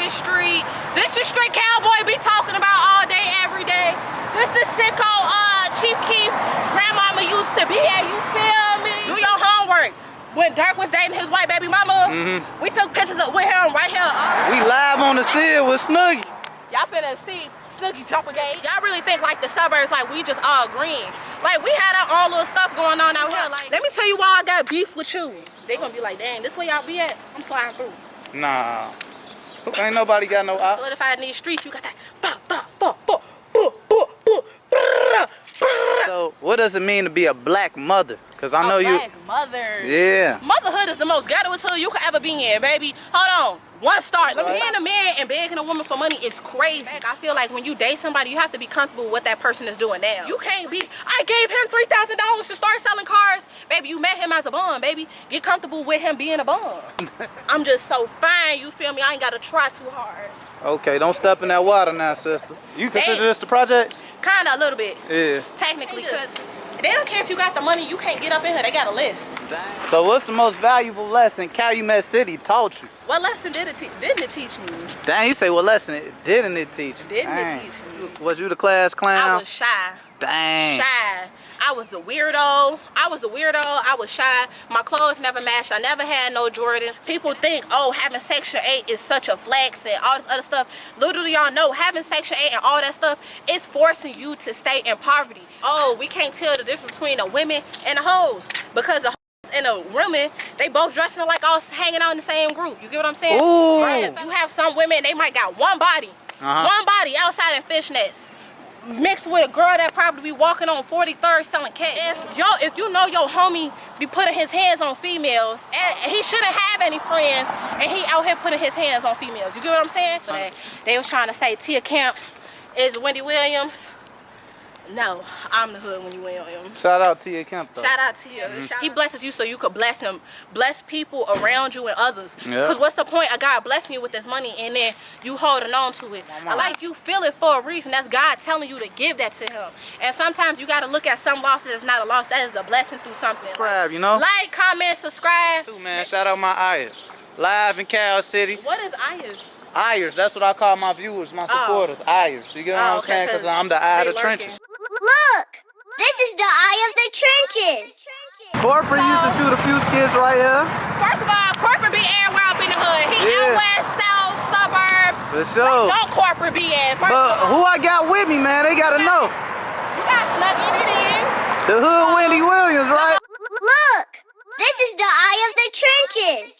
the street. This is street cowboy be talking about all day, every day. This the sicko Chief Keef grandmama used to be at, you feel me? Do your homework. When Dirk was dating his white baby mama, we took pictures with him right here. We live on the seal with Snoogie. Y'all finna see Snoogie jump again. Y'all really think like the suburbs, like we just all green. Like we had our own little stuff going on out here. Like, let me tell you why I got beef with you. They gonna be like, dang, this where y'all be at? I'm sliding through. Nah. Ain't nobody got no out. Solidified in these streets, you got that. So what does it mean to be a black mother? Cause I know you. Black mother. Yeah. Motherhood is the most ghettoest hood you could ever be in, baby. Hold on. One start. Being a man and begging a woman for money is crazy. I feel like when you date somebody, you have to be comfortable with what that person is doing now. You can't be, I gave him $3,000 to start selling cars. Baby, you met him as a bum, baby. Get comfortable with him being a bum. I'm just so fine, you feel me? I ain't gotta try too hard. Okay, don't step in that water now, sister. You consider this the projects? Kinda, a little bit. Yeah. Technically, because they don't care if you got the money, you can't get up in here. They got a list. So what's the most valuable lesson Calumet City taught you? What lesson didn't it teach me? Dang, you say what lesson didn't it teach you? Didn't it teach me? Was you the class clown? I was shy. Dang. Shy. I was a weirdo. I was shy. My clothes never matched. I never had no Jordans. People think, oh, having Section 8 is such a flex and all this other stuff. Literally, y'all know, having Section 8 and all that stuff is forcing you to stay in poverty. Oh, we can't tell the difference between the women and the hoes because the and the women, they both dressing like all hanging out in the same group. You get what I'm saying? Ooh. Right. You have some women, they might got one body outside in fishnets, mixed with a girl that probably be walking on 43rd selling cat. If you know your homie be putting his hands on females, and he shouldn't have any friends, and he out here putting his hands on females. You get what I'm saying? For that, they was trying to say Tia Camp is Wendy Williams. No, I'm the hood when you win him. Shout out to your camp though. Shout out to you. He blesses you so you could bless him. Bless people around you and others. Because what's the point of God blessing you with this money and then you holding on to it? I like you feel it for a reason. That's God telling you to give that to him. And sometimes you got to look at some losses as not a loss. That is a blessing through something. Subscribe, you know? Like, comment, subscribe. Too, man. Shout out my Ayers. Live in Cal City. What is Ayers? Ayers, that's what I call my viewers, my supporters. Ayers. You get what I'm saying? Because I'm the eye of the trenches. Look! This is the eye of the trenches. Corporate used to shoot a few skits right here. First of all, corporate be everywhere up in the hood. He out west, south, suburbs. For sure. Don't corporate be at. But who I got with me, man? They got to know. You got Snuggie it in. The hood Wendy Williams, right? Look! This is the eye of the trenches.